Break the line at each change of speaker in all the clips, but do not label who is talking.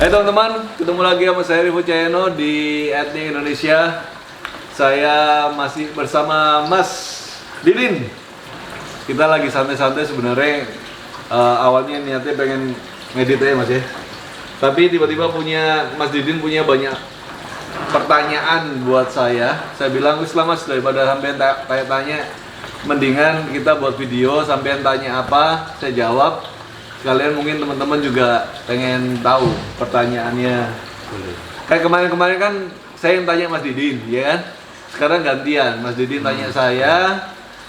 Hai teman-teman, ketemu lagi sama saya Rivo Cayano di Etnik Indonesia. Saya masih bersama Mas Didin. Kita lagi santai-santai sebenarnya. Awalnya niatnya pengen ngedit ya Mas ya. Tapi tiba-tiba Mas Didin punya banyak pertanyaan buat saya. Saya bilang, wis lah Mas, daripada sampean tanya-tanya, mendingan kita buat video, sampean tanya apa, saya jawab. Sekalian mungkin teman-teman juga pengen tahu pertanyaannya. Kayak kemarin-kemarin kan saya yang tanya Mas Didin, ya kan? Sekarang gantian, Mas Didin tanya saya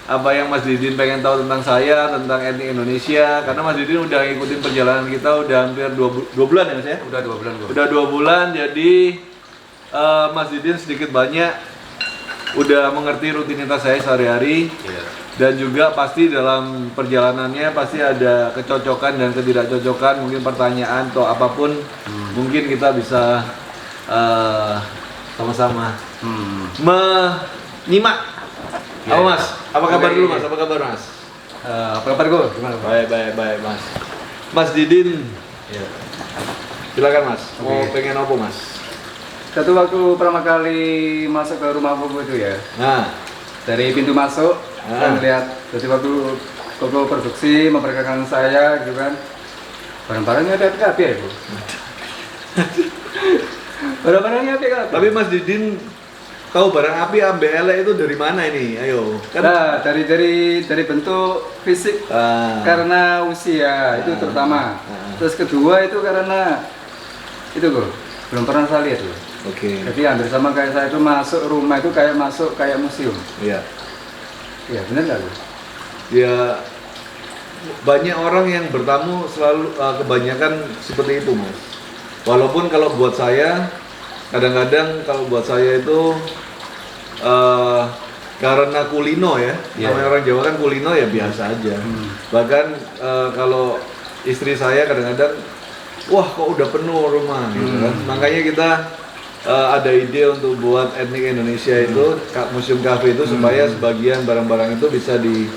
apa yang Mas Didin pengen tahu tentang saya, tentang etnik Indonesia. Karena Mas Didin udah ngikutin perjalanan kita udah hampir 2 bulan ya Mas ya?
Udah 2 bulan kok.
Udah 2 bulan, jadi Mas Didin sedikit banyak udah mengerti rutinitas saya sehari-hari.
Iya.
Dan juga pasti dalam perjalanannya pasti ada kecocokan dan ketidakcocokan, mungkin pertanyaan atau apapun. Mungkin kita bisa sama-sama menyimak.
Ya,
Apa Mas? Apa kabar dulu Mas?
Iya.
Apa kabar Mas?
Apa kabar kok? Gimana?
Baik Mas. Mas Didin,
Iya.
silakan Mas. Mau
Oke.
pengen apa Mas?
Satu waktu pertama kali masuk ke rumah Koko itu ya,
Nah,
dari pintu masuk saya melihat, jadi waktu Koko produksi memperkenalkan saya gitu kan, barang-barangnya ada api ya Bu? Barang-barangnya api kan?
tapi Mas Didin tahu barang api ambe elek itu dari mana ini? Ayo.
Nah, dari bentuk fisik karena usia itu terutama. Terus kedua itu karena itu kok belum pernah saya lihat loh.
Oke.
Jadi hampir sama kayak saya itu masuk rumah itu kayak masuk kayak museum.
Iya.
Iya benar nggak loh?
Ya, banyak orang yang bertamu selalu kebanyakan seperti itu Mas. Walaupun kalau buat saya kadang-kadang kalau buat saya itu karena kulino ya, namanya orang Jawa kan kulino ya biasa aja. Bahkan kalau istri saya kadang-kadang, wah kok udah penuh rumah gitu kan. Makanya kita ada ide untuk buat etnik Indonesia itu museum cafe itu supaya sebagian barang-barang itu bisa di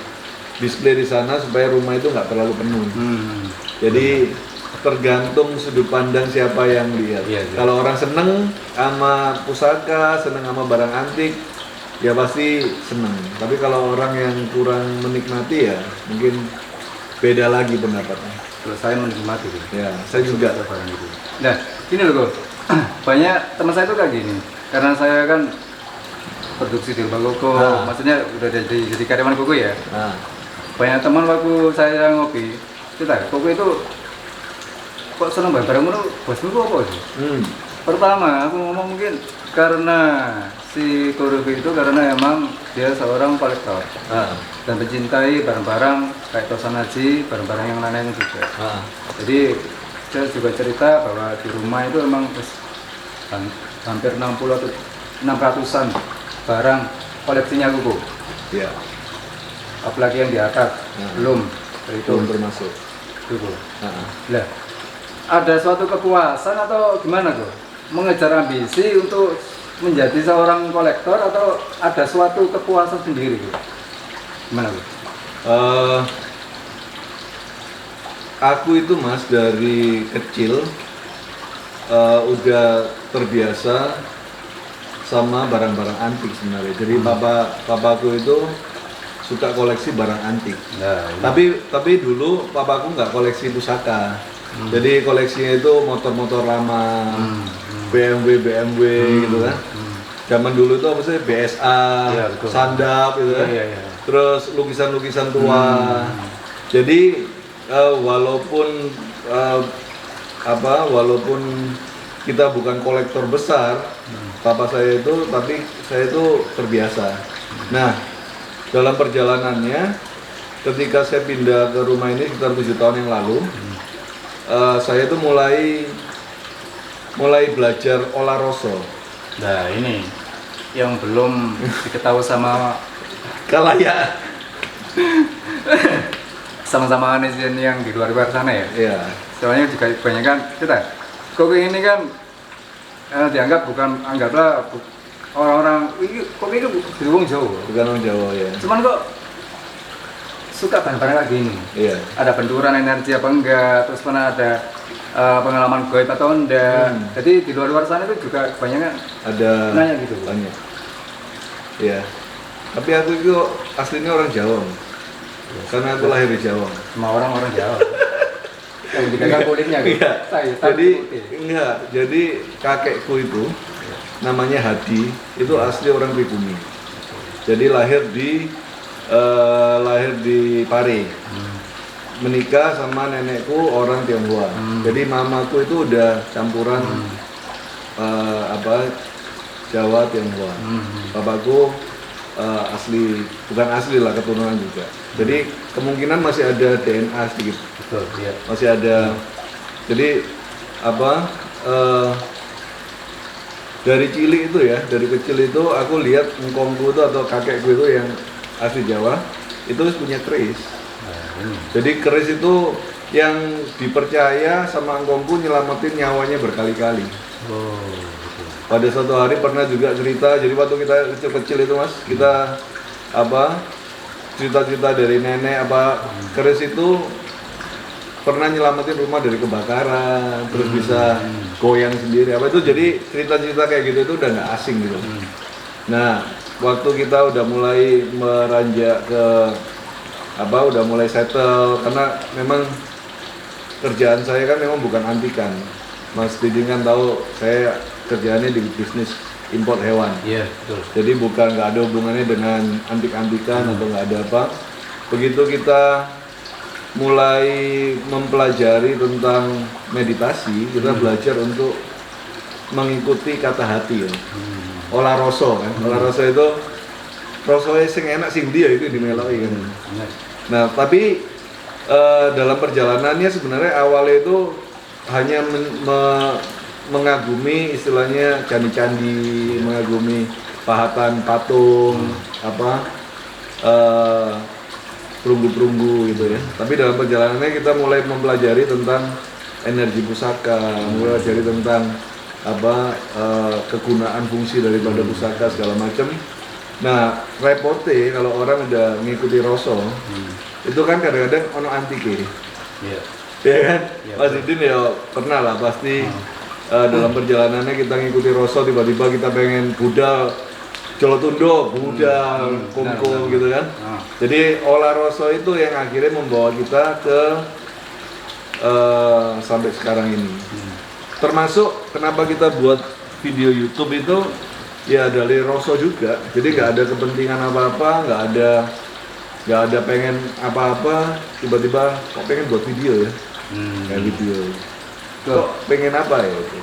display di sana supaya rumah itu nggak terlalu penuh. Jadi tergantung sudut pandang siapa yang lihat.
Iya.
Kalau orang seneng sama pusaka, seneng sama barang antik, ya pasti seneng. Tapi kalau orang yang kurang menikmati ya mungkin beda lagi pendapatnya.
Kalau saya menikmati gitu.
Ya, saya juga.
Barang itu. Nah, gini loh kok. Banyak teman saya tuh kayak gini. Karena saya kan produksi di rumah Koko, maksudnya udah jadi karyawan Koko ya.
Nah,
Banyak teman waktu saya ngopi, kita Koko itu kok seneng barang itu bosmu itu apa sih? Pertama aku ngomong mungkin karena si Korufi itu karena emang dia seorang kolektor dan mencintai barang-barang kayak Tosanaji, barang-barang yang lainnya juga. Jadi saya juga cerita bahwa di rumah itu emang hampir 60 atau 600-an barang koleksinya Koko.
ya,
Apalagi yang di atas belum
itu termasuk.
Koko. Lah, ada suatu kepuasan atau gimana kok? Mengejar ambisi untuk menjadi seorang kolektor atau ada suatu kepuasan sendiri kok? Gimana kok?
Aku itu Mas dari kecil udah terbiasa sama barang-barang antik sebenarnya. Jadi papaku itu suka koleksi barang antik.
Nah,
Tapi dulu papaku nggak koleksi pusaka. Jadi koleksinya itu motor-motor lama, BMW gitu kan. Zaman dulu itu apa sih BSA,
Iya, betul.
Sandap gitu kan.
Iya.
Terus lukisan-lukisan tua. Jadi walaupun kita bukan kolektor besar, papa saya itu, tapi saya itu terbiasa. Nah, dalam perjalanannya, ketika saya pindah ke rumah ini sekitar 7 tahun yang lalu, saya itu mulai belajar olah rosol.
Nah ini yang belum diketahui sama
Kalayak.
sama-sama netizen yang di luar sana ya.
Iya.
Soalnya juga kebanyakan kita Koko ini kan dianggap anggaplah orang-orang Koko itu dari wong Jawa.
Bukan orang Jawa ya.
Cuman kok suka barang-barang kayak gini.
Iya.
Ada benturan energi apa enggak, terus pernah ada pengalaman goib atau enggak. Jadi di luar sana itu juga kebanyakan
ada
nanya gitu.
banyak. Iya. Tapi aku itu aslinya orang Jawa. Karena aku lahir di Jawa.
Semua orang Jawa. Yang dipegang kulitnya gitu.
Iya.
Jadi
enggak. Jadi kakekku itu namanya Hadi, itu asli orang Pribumi. Jadi lahir di Pare. Menikah sama nenekku orang Tionghoa. Jadi mamaku itu udah campuran Jawa Tionghoa. Bapakku bukan asli lah, keturunan juga. Jadi kemungkinan masih ada DNA sedikit.
betul, iya.
Masih ada. Jadi dari cilik itu ya, dari kecil itu aku lihat engkongku itu atau kakekku itu yang asli Jawa itu punya keris. Jadi keris itu yang dipercaya sama engkongku nyelamatin nyawanya berkali-kali.
Betul.
Pada suatu hari pernah juga cerita, jadi waktu kita kecil-kecil itu Mas, kita cerita-cerita dari nenek keris itu pernah nyelamatin rumah dari kebakaran, terus bisa goyang sendiri itu, jadi cerita-cerita kayak gitu itu udah nggak asing gitu. Nah, waktu kita udah mulai meranjak ke udah mulai settle, karena memang kerjaan saya kan memang bukan antikan. Mas Didi kan tahu saya kerjaannya di bisnis import hewan.
Iya, betul.
Jadi nggak ada hubungannya dengan antik-antikan atau nggak ada apa. Begitu kita mulai mempelajari tentang meditasi, kita belajar untuk mengikuti kata hati ya. Olah rasa kan. Olah rasa itu rasanya sing enak sing dia itu dimeloki kan. Nah, tapi dalam perjalanannya sebenarnya awalnya itu hanya mengagumi istilahnya candi-candi, mengagumi pahatan patung, perunggu-perunggu gitu ya. Tapi dalam perjalanannya kita mulai mempelajari tentang energi pusaka, mulai mempelajari tentang kegunaan fungsi daripada pusaka segala macam. Nah, repotnya kalau orang udah ngikuti rasa, itu kan kadang-kadang ono antike.
Iya.
Ya kan?
Ya,
Mas Didin ya pernah lah pasti dalam perjalanannya kita ngikuti rasa, tiba-tiba kita pengen budal Jolotundo, budal, kungkung gitu kan. Jadi olah rasa itu yang akhirnya membawa kita ke sampai sekarang ini. Termasuk kenapa kita buat video YouTube itu ya dari rasa juga. Jadi nggak ada kepentingan apa-apa, nggak ada pengen apa-apa, tiba-tiba kok pengen buat video ya. Kayak video. Kok pengen apa ya itu?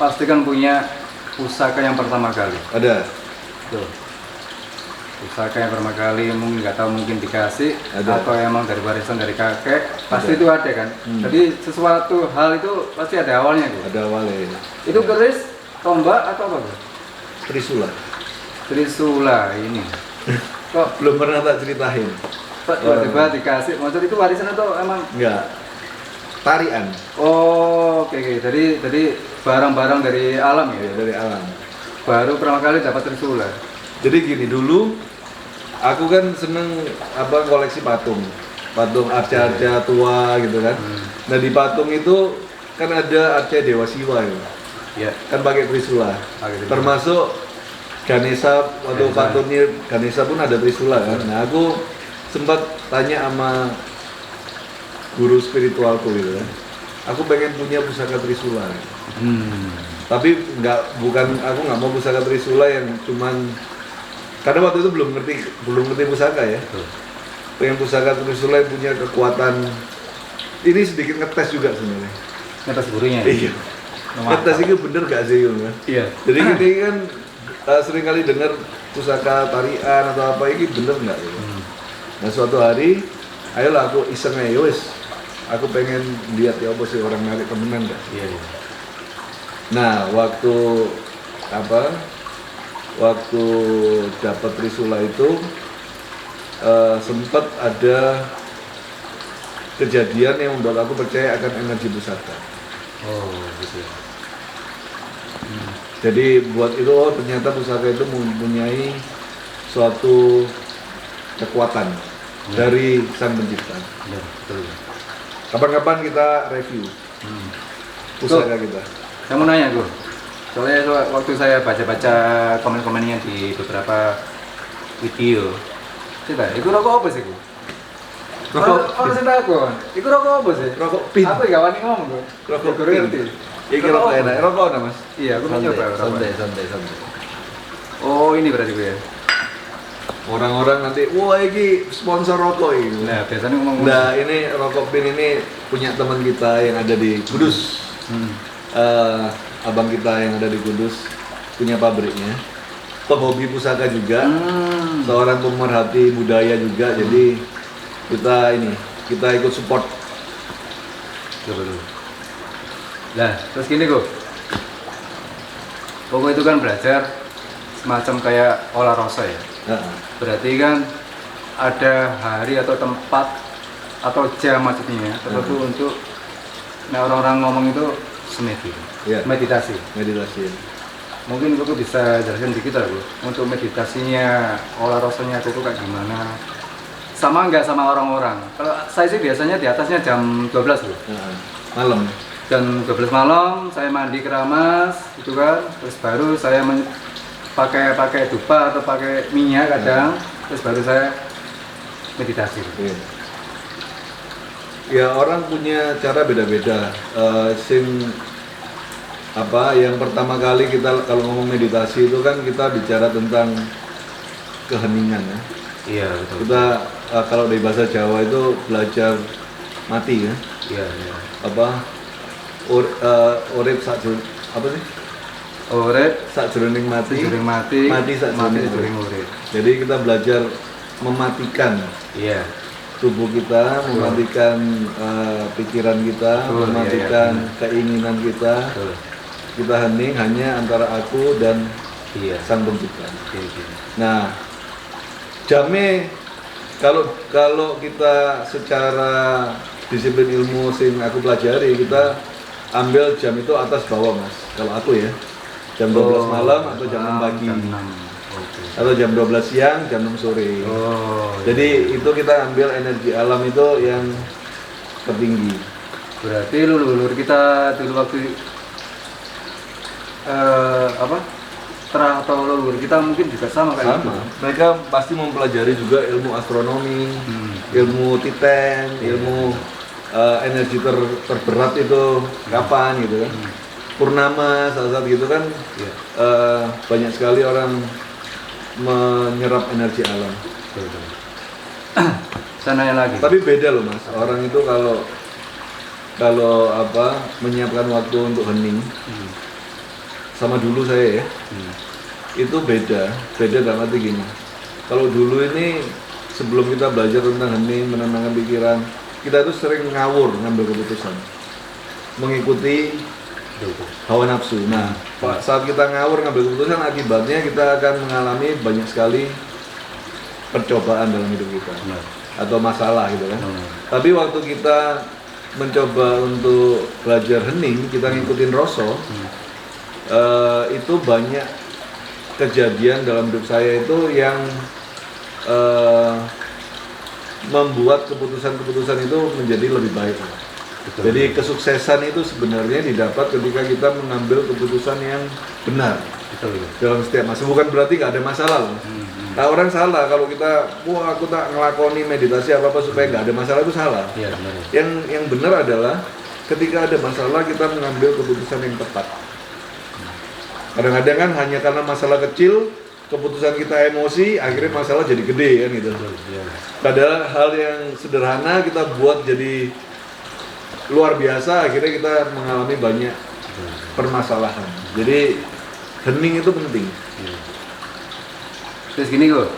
Pasti kan punya pusaka yang pertama kali.
Ada.
Tuh. Pusaka yang pertama kali mungkin nggak tahu, mungkin dikasih
Ada.
atau emang dari warisan dari kakek, pasti
Ada.
itu ada kan. Jadi sesuatu hal itu pasti ada awalnya tuh.
Ada awalnya.
Itu keris, tombak atau apa tuh?
Trisula.
Trisula ini. Kok
Belum pernah tak ceritain.
Pak tiba-tiba dikasih, maksud itu warisan atau emang?
Enggak. Tarian.
Oh, oke. Jadi barang-barang dari alam
Ya,
ya.
dari alam.
Baru pertama kali dapat Trisula.
Jadi gini, dulu aku kan seneng koleksi patung arca-arca tua gitu kan. Nah di patung itu kan ada arca Dewa Siwa ya.
Iya.
Kan pakai Trisula.
Pakai Trisula.
Termasuk Ganesha, waktu
Ganesha.
patungnya Ganesha pun ada Trisula kan. Nah aku sempat tanya sama guru spiritualku gitu kan. Aku pengen punya pusaka Trisula. Tapi aku nggak mau pusaka Trisula yang cuman, karena waktu itu belum ngerti pusaka ya. Pengen pusaka Trisula yang punya kekuatan. Ini sedikit ngetes juga sebenarnya.
Ngetes gurunya.
Iya. Ngetes itu bener gak sih kan?
Iya.
Jadi kita kan sering kali dengar pusaka tarian atau apa ini bener nggak gitu. Nah suatu hari, ayolah aku iseng aja wes. Aku pengen lihat ya apa sih orang narik temenan nggak?
Iya.
Nah waktu dapat Trisula itu sempat ada kejadian yang membuat aku percaya akan energi pusaka.
Oh, gitu.
Jadi buat itu ternyata pusaka itu mempunyai suatu kekuatan dari Sang Pencipta.
Benar, betul.
Kapan-kapan kita review pusaka kita.
Saya mau nanya Gur, soalnya waktu saya baca-baca komen-komennya di beberapa video, coba, itu rokok apa sih Gur? Orang sih takut, itu rokok apa sih?
Rokok pin.
Aku gak wani ngomong Gur.
Rokok
Gur
pin.
ngerti.
Iki rokok enak. Rokok apa Mas?
Iya, aku mau nyoba rokok.
Santai.
Oh ini berarti Gur ya?
Orang-orang nanti, wah ini sponsor rokok ini.
Nah biasanya ngomong.
Nah ini rokok pin ini punya teman kita yang ada di Kudus. Abang kita yang ada di Kudus punya pabriknya. Penghobi pusaka juga, seorang pemerhati budaya juga. Jadi kita ikut support.
Coba dulu. Nah terus gini kok. Pokok itu kan belajar semacam kayak olah rasa ya. Berarti kan ada hari atau tempat atau jam maksudnya tertentu untuk orang-orang ngomong itu semedi, meditasi. Mungkin aku bisa jelaskan dikit lah Bu, untuk meditasinya, olah rasanya aku kayak gimana? Sama nggak sama orang-orang? Kalau saya sih biasanya di atasnya jam 12 Bu.
Malam.
Jam 12 malam saya mandi keramas, itu kan, terus baru saya pakai dupa atau pakai minyak kadang, terus baru saya meditasi.
Ya orang punya cara beda-beda. Yang pertama kali kita kalau ngomong meditasi itu kan kita bicara tentang keheningan ya.
Iya betul.
Kita kalau di bahasa Jawa itu belajar mati ya.
Iya.
Urip sakjroning apa sih?
Urip
sakjroning mati
sakjroning urip.
Jadi kita belajar mematikan tubuh kita, mematikan pikiran kita, mematikan keinginan kita. Kita hening hanya antara aku dan Sang Pencipta. Nah, jamnya kalau kita secara disiplin ilmu sing aku pelajari, kita ambil jam itu atas bawah Mas. Kalau aku ya, jam 12 malam atau jam 6 pagi. Atau jam 12 siang, jam 6 sore. Jadi itu kita ambil energi alam itu yang tertinggi.
Berarti leluhur kita dulu waktu terah atau leluhur kita mungkin juga sama kayak gitu.
Mereka pasti mempelajari juga ilmu astronomi, ilmu Titan, ilmu energi terberat itu kapan gitu kan. Purnama saat-saat gitu kan. Banyak sekali orang menyerap energi alam.
Saya nanya lagi.
Tapi beda loh Mas, orang itu kalau menyiapkan waktu untuk hening, sama dulu saya ya, itu beda dalam arti gini. Kalau dulu ini sebelum kita belajar tentang hening, menenangkan pikiran, kita itu sering ngawur ngambil keputusan, mengikuti hawa nafsu. Nah, saat kita ngawur ngambil keputusan, akibatnya kita akan mengalami banyak sekali percobaan dalam hidup kita atau masalah gitu kan. Tapi waktu kita mencoba untuk belajar hening, kita ngikutin rasa, itu banyak kejadian dalam hidup saya itu yang membuat keputusan-keputusan itu menjadi lebih baik. Betul. Jadi kesuksesan itu sebenarnya didapat ketika kita mengambil keputusan yang benar. Betul. Dalam setiap masa. Bukan berarti nggak ada masalah loh. Nah, orang salah kalau kita, aku tak ngelakoni meditasi apa supaya nggak ada masalah, itu salah. Ya, benar. Yang benar adalah ketika ada masalah kita mengambil keputusan yang tepat. Kadang-kadang kan hanya karena masalah kecil, keputusan kita emosi, akhirnya masalah jadi gede kan gitu. Padahal hal yang sederhana kita buat jadi luar biasa, akhirnya kita mengalami banyak permasalahan. Jadi hening itu penting.
Terus gini kok,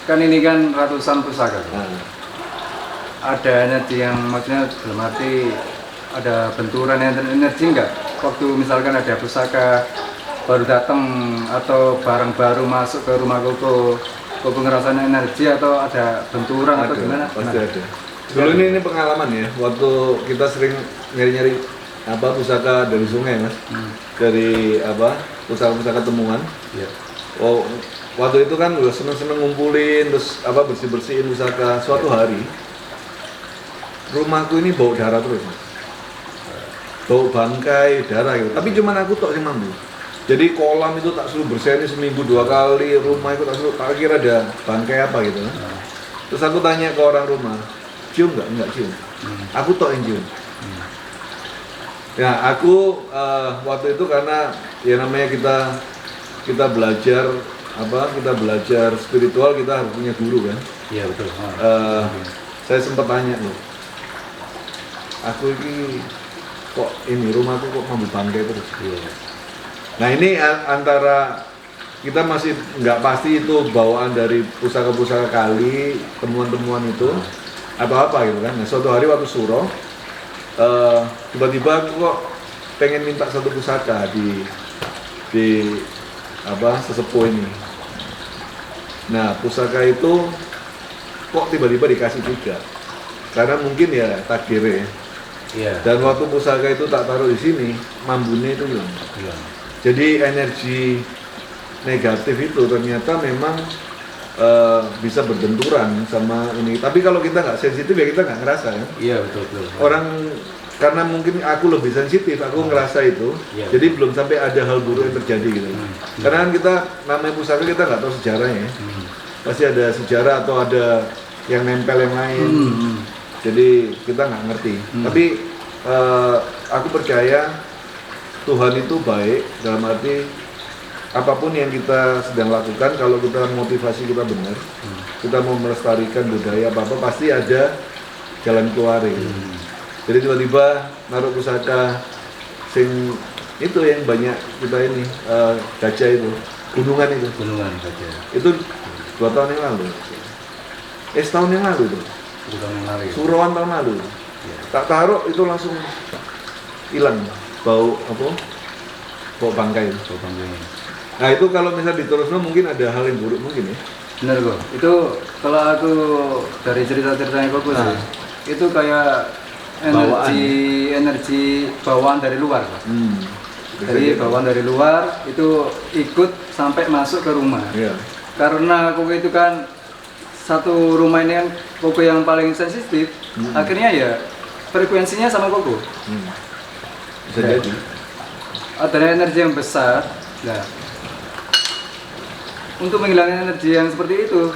kan ini kan ratusan pusaka. Ada energi yang maksudnya dalam arti ada benturan energi enggak? Waktu misalkan ada pusaka baru datang atau barang baru masuk ke rumah Koko ngerasain energi atau ada benturan atau gimana?
Pasti ada. Dulu ini pengalaman ya, waktu kita sering nyari-nyari pusaka dari sungai Mas, dari pusaka-pusaka temuan. Waktu itu kan udah seneng-seneng ngumpulin, terus bersih-bersihin pusaka. Suatu hari rumahku ini bau darah terus, Mas. Bau bangkai, darah gitu. Tapi cuman aku tok yang mampu. Jadi kolam itu tak suruh bersihin seminggu 2 kali, rumah itu tak suruh, tak kira ada bangkai apa gitu kan. Terus aku tanya ke orang rumah, cium nggak? Nggak cium. Aku tok yang cium. Ya aku waktu itu karena ya namanya kita belajar kita belajar spiritual, kita harus punya guru kan.
Iya betul.
Saya sempat tanya loh, aku ini kok ini rumahku kok mampu bangkai terus.
Iya.
Nah ini antara kita masih nggak pasti itu bawaan dari pusaka-pusaka kali, temuan-temuan itu atau apa gitu kan. Nah suatu hari waktu suro, tiba-tiba aku kok pengen minta satu pusaka di sesepuh ini. Nah pusaka itu kok tiba-tiba dikasih juga, karena mungkin ya takdir ya.
Iya.
Dan waktu pusaka itu tak taruh di sini, mambune itu hilang.
Iya.
Jadi energi negatif itu ternyata memang bisa berbenturan sama ini. Tapi kalau kita nggak sensitif ya kita nggak ngerasa kan.
Iya betul.
Orang karena mungkin aku lebih sensitif, aku ngerasa itu.
Iya.
Jadi belum sampai ada hal buruk yang terjadi gitu. Karena kan kita namanya pusaka kita nggak tahu sejarahnya. Pasti ada sejarah atau ada yang nempel yang lain. Jadi kita nggak ngerti. Tapi aku percaya Tuhan itu baik, dalam arti apapun yang kita sedang lakukan, kalau kita motivasi kita benar, kita mau melestarikan budaya apa-apa, pasti ada jalan keluar. Jadi tiba-tiba naruh pusaka sing itu yang banyak kita ini gajah itu, gunungan itu.
Gunungan gajah.
Itu 2 tahun yang lalu. Setahun yang lalu itu.
2 tahun yang lalu. Ya?
Suruhan tahun lalu. Tak taruh itu langsung hilang. Bau bangkai.
Bau bangkai.
Nah itu kalau misalnya diteruskan mungkin ada hal yang buruk mungkin ya.
Benar kok. Itu kalau aku dari cerita-ceritanya kok sih, itu kayak energi bawaan dari luar kok. Jadi bawaan dari luar itu ikut sampai masuk ke rumah.
Iya.
Karena koko itu kan satu rumah ini kan koko yang paling sensitif, akhirnya ya frekuensinya sama koko.
Bisa jadi.
Ada energi yang besar. Nah, untuk menghilangkan energi yang seperti itu,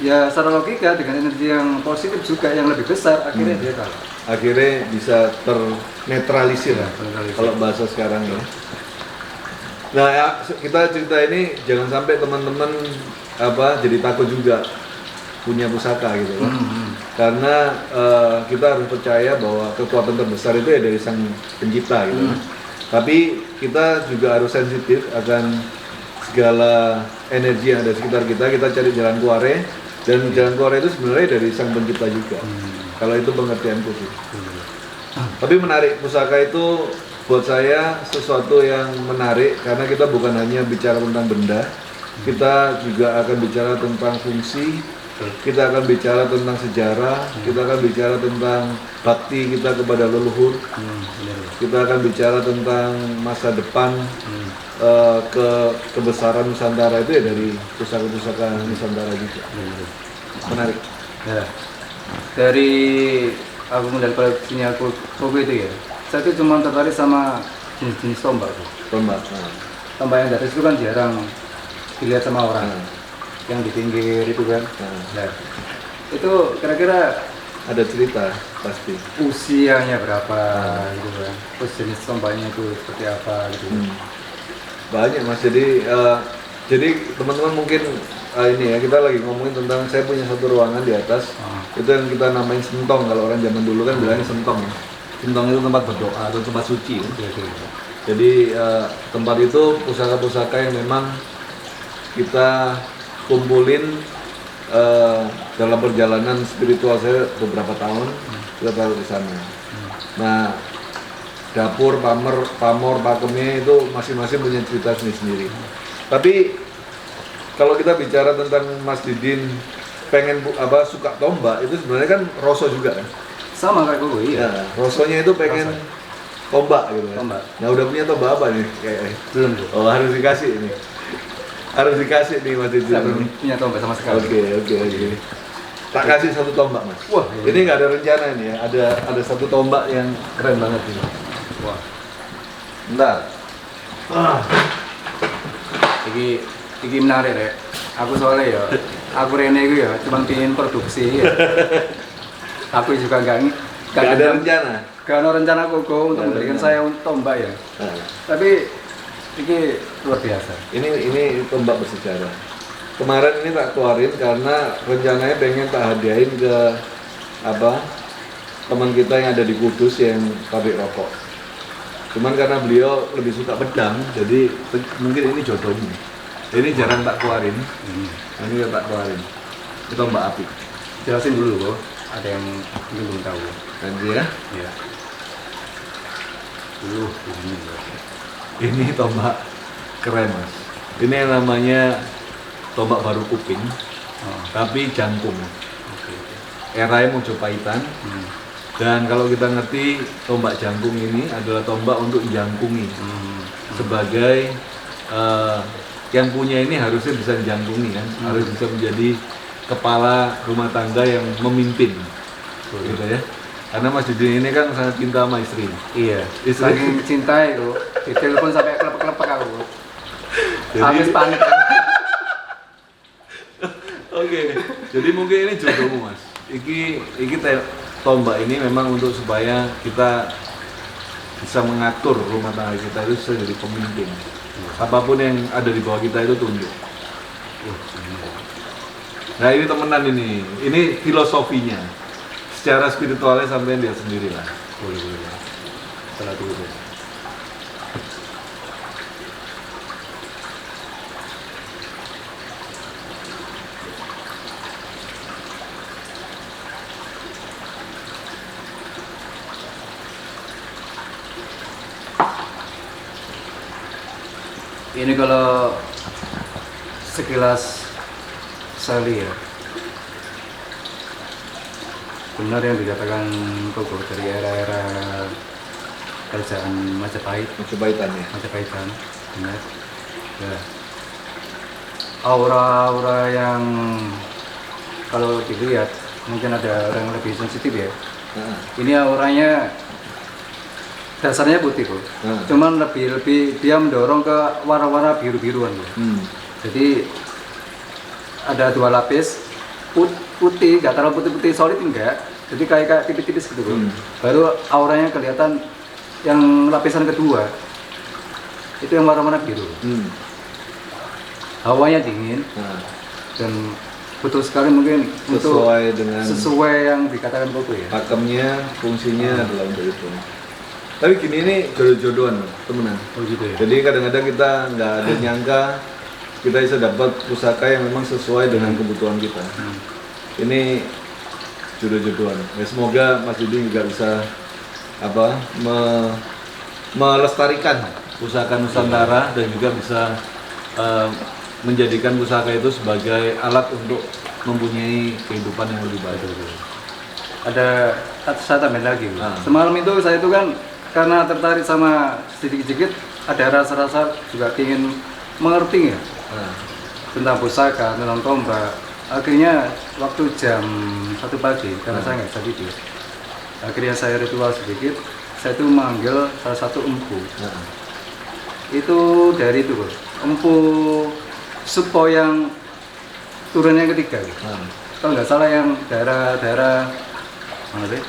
ya secara logika dengan energi yang positif juga yang lebih besar, akhirnya dia kalah.
Akhirnya bisa ternetralisir ya, kalau bahasa sekarang ya. Nah ya, kita cerita ini jangan sampai teman-teman jadi takut juga punya pusaka gitu kan. Karena kita harus percaya bahwa kekuatan terbesar itu ya dari Sang Pencipta gitu. Tapi kita juga harus sensitif akan segala energi yang ada di sekitar kita. Kita cari jalan keluarnya, dan jalan keluar itu sebenarnya dari Sang Pencipta juga. Kalau itu pengertianku sih. Tapi menarik, pusaka itu buat saya sesuatu yang menarik karena kita bukan hanya bicara tentang benda, kita juga akan bicara tentang fungsi, kita akan bicara tentang sejarah, kita akan bicara tentang bakti kita kepada leluhur, kita akan bicara tentang masa depan, kebesaran Nusantara itu ya dari pusaka-pusaka Nusantara juga. Menarik.
Ya. Dari aku melihat koleksinya koko itu ya, saya tuh cuma tertarik sama jenis-jenis tombak. Tombak yang di atas itu kan jarang dilihat sama orang. Yang di pinggir itu kan. Nah, itu kira-kira
ada cerita pasti.
Usianya berapa gitu kan. Terus jenis tombaknya itu seperti apa gitu.
Banyak Mas. Jadi teman-teman mungkin ini ya, kita lagi ngomongin tentang, saya punya satu ruangan di atas. Itu yang kita namain sentong, kalau orang zaman dulu kan bilangnya sentong. Sentong itu tempat berdoa atau tempat suci. Jadi tempat itu pusaka-pusaka yang memang kita kumpulin dalam perjalanan spiritual saya beberapa tahun, kita taruh di sana. Nah, dapur, pamor, pakemnya itu masing-masing punya cerita sendiri. Tapi kalau kita bicara tentang Mas Didin pengen suka tombak, itu sebenarnya kan Roso juga kan?
Sama kayak gue, iya.
Nah, Rosonya itu pengen tombak gitu kan?
Tombak.
Nah udah punya tombak apa nih?
Belum.
Oh, harus dikasih ini. Harus dikasih nih Mas Didin.
Saya belum punya tombak sama sekali.
Oke. Tak kasih satu tombak mas.
Wah,
ini nggak ada rencana ini ya. Ada satu tombak yang keren banget ini.
Wah,
Bentar.
iki menarik rek. Aku soalnya ya, aku Rene itu ya cuma pingin produksi ya. Aku juga
Nggak ada rencana.
Gak ada rencana koko untuk memberikan saya tombak ya. Tapi ini luar biasa.
Ini tombak bersejarah. Kemarin ini tak keluarin karena rencananya pengen tak hadiahin ke teman kita yang ada di Kudus yang pabrik rokok. Cuman karena beliau lebih suka pedang, jadi mungkin ini jodohnya. Ini jarang tak keluarin. Ini tak keluarin. Ini tombak api.
Jelasin dulu loh. Ada yang mungkin belum tahu.
Nanti ya.
Iya.
Ini tombak keren mas. Ini yang namanya tombak baru kuping, tapi jangkung. Eranya Mojopahitan. Dan kalau kita ngerti tombak jangkung ini adalah tombak untuk jangkungi. Sebagai yang punya ini harusnya bisa jangkungi kan, harus bisa menjadi kepala rumah tangga yang memimpin, gitu ya. Karena Mas Didi ini kan sangat cinta sama istri.
Iya.
Istri.
Saking cinta itu, ditelepon sampai kelepek-kelepek aku. Habis panik.
Oke. Jadi mungkin ini jodohmu Mas. Iki tombak ini memang untuk supaya kita bisa mengatur rumah tangga kita itu bisa jadi pemimpin. Apapun yang ada di bawah kita itu tunduk. Nah ini temenan ini filosofinya. Secara spiritualnya sampai lihat sendiri lah. Boleh. Salah dulu.
Ini kalau sekilas saya lihat benar yang dikatakan Koko dari era-era kerajaan Majapahit.
Mojopahitan ya.
Majapahit benar. Ya. Aura-aura yang kalau dilihat mungkin ada orang yang lebih sensitif ya. Ini auranya dasarnya putih kok. Cuman lebih dia mendorong ke warna-warna biru-biruan ya. Jadi ada dua lapis putih, nggak terlalu putih-putih solid enggak. Jadi kayak tipis-tipis gitu kok. Baru auranya kelihatan yang lapisan kedua. Itu yang warna-warna biru. Hawanya dingin. Dan betul sekali mungkin sesuai yang dikatakan Koko ya.
Pakemnya, fungsinya adalah untuk itu. Tapi gini ini jodoh-jodohan temenan.
Oh gitu ya.
Jadi kadang-kadang kita nggak ada nyangka kita bisa dapat pusaka yang memang sesuai dengan kebutuhan kita. Ini jodoh-jodohan. Ya, semoga Mas Didi juga bisa melestarikan pusaka Nusantara dan juga bisa menjadikan pusaka itu sebagai alat untuk mempunyai kehidupan yang lebih baik.
Ada saya tambahin lagi. Semalam itu saya itu kan karena tertarik sama sedikit-sedikit ada rasa-rasa juga ingin mengerti ya tentang pusaka, tentang tombak. Akhirnya waktu jam 1 pagi karena saya nggak bisa tidur, akhirnya saya ritual sedikit. Saya itu manggil salah satu empu. Itu dari itu empu Supo yang turun yang ketiga. Kalau nggak salah yang daerah mana sih?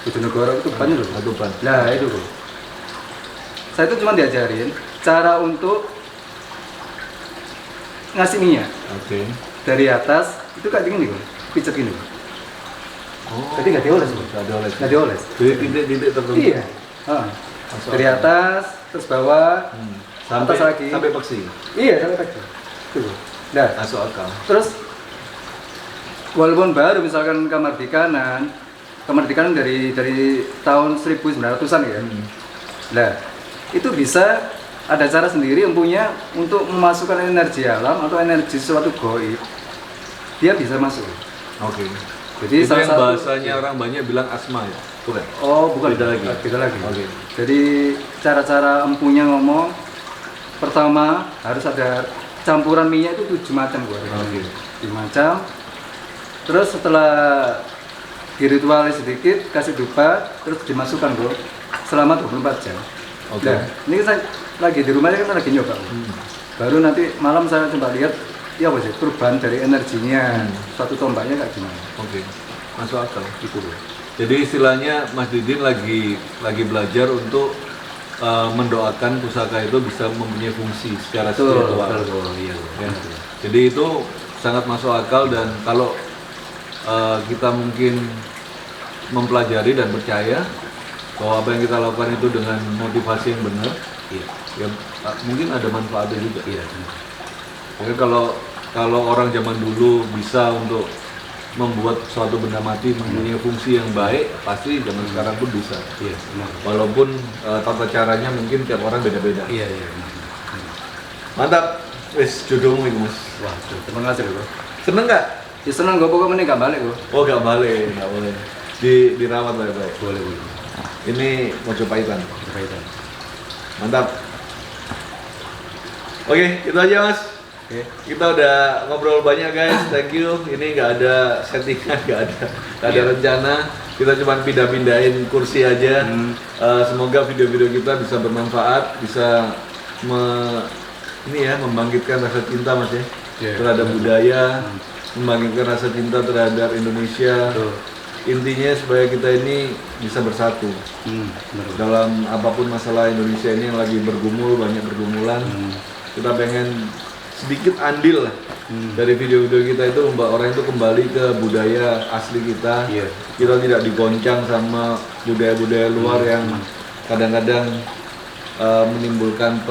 Bojonegoro itu banyak loh.
Tuban.
Nah itu loh. Saya itu cuma diajarin cara untuk ngasih minyak. Dari atas itu kayak gini loh, pijet gini. Jadi nggak dioles loh. Nggak dioles.
Jadi titik-titik tertentu.
Iya. Dari atas terus bawah.
Sampai
atas lagi.
Sampai peksi.
Iya sampai peksi. Tuh. Nah.
Masuk akal.
Terus walaupun baru misalkan kemerdekaan dari tahun 1900-an ya. Nah, itu bisa ada cara sendiri empunya untuk memasukkan energi alam atau energi sesuatu goib. Dia bisa masuk. Jadi
itu yang bahasanya orang banyak bilang asma ya? Bukan?
Oh, bukan.
Beda lagi.
Jadi cara-cara empunya ngomong pertama harus ada campuran minyak itu 7 macam gua. 7 macam. Terus setelah dirituali sedikit, kasih dupa, terus dimasukkan bro selama 24 jam.
Oke.
Nah, ini saya lagi di rumahnya kan lagi nyoba. Baru nanti malam saya coba lihat, ya apa sih perubahan dari energinya, satu tombaknya kayak gimana.
Oke. Masuk akal.
Gitu bro.
Jadi istilahnya Mas Didin lagi belajar untuk mendoakan pusaka itu bisa mempunyai fungsi secara spiritual.
Iya.
Ya. Jadi itu sangat masuk akal, dan kalau kita mungkin mempelajari dan percaya bahwa apa yang kita lakukan itu dengan motivasi yang benar,
Iya.
ya mungkin ada manfaatnya juga.
Iya.
Mungkin kalau orang zaman dulu bisa untuk membuat suatu benda mati mempunyai fungsi yang baik, pasti zaman sekarang pun bisa.
Iya. Benar.
Walaupun tata caranya mungkin tiap orang beda-beda.
Iya.
Mantap, wis jodohmu itu Mas.
Wah, terima kasih bro.
Seneng nggak?
Ya senang gue pokoknya ini gak balik bro.
Oh nggak balik, nggak boleh. Dirawat baik-baik.
Boleh.
Ini Mojopaitan.
Berkaitan.
Mantap. Oke, itu aja Mas.
Oke.
Kita udah ngobrol banyak guys, thank you. Ini nggak ada settingan, nggak ada rencana. Kita cuma pindah-pindahin kursi aja. Semoga video-video kita bisa bermanfaat, bisa membangkitkan rasa cinta Mas ya, terhadap budaya, membangkitkan rasa cinta terhadap Indonesia.
Betul.
Intinya supaya kita ini bisa bersatu
Benar.
dalam apapun masalah Indonesia ini yang lagi bergumul, banyak pergumulan. Kita pengen sedikit andil lah dari video-video kita itu membawa orang itu kembali ke budaya asli kita.
Iya.
Kita tidak digoncang sama budaya-budaya luar yang kadang-kadang menimbulkan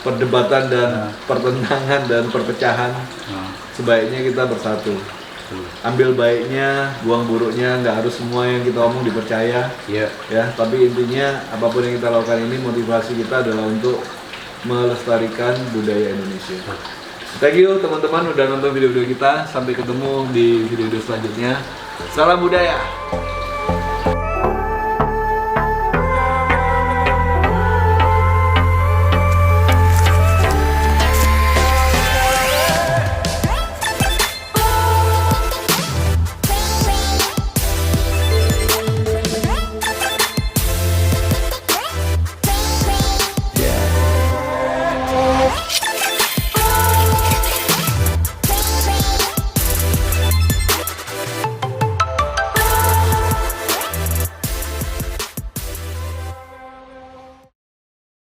perdebatan dan pertentangan dan perpecahan. Sebaiknya kita bersatu. Ambil baiknya, buang buruknya, nggak harus semua yang kita omong dipercaya.
Iya.
Ya, tapi intinya apapun yang kita lakukan ini, motivasi kita adalah untuk melestarikan budaya Indonesia. Thank you teman-teman udah nonton video-video kita. Sampai ketemu di video-video selanjutnya. Salam budaya.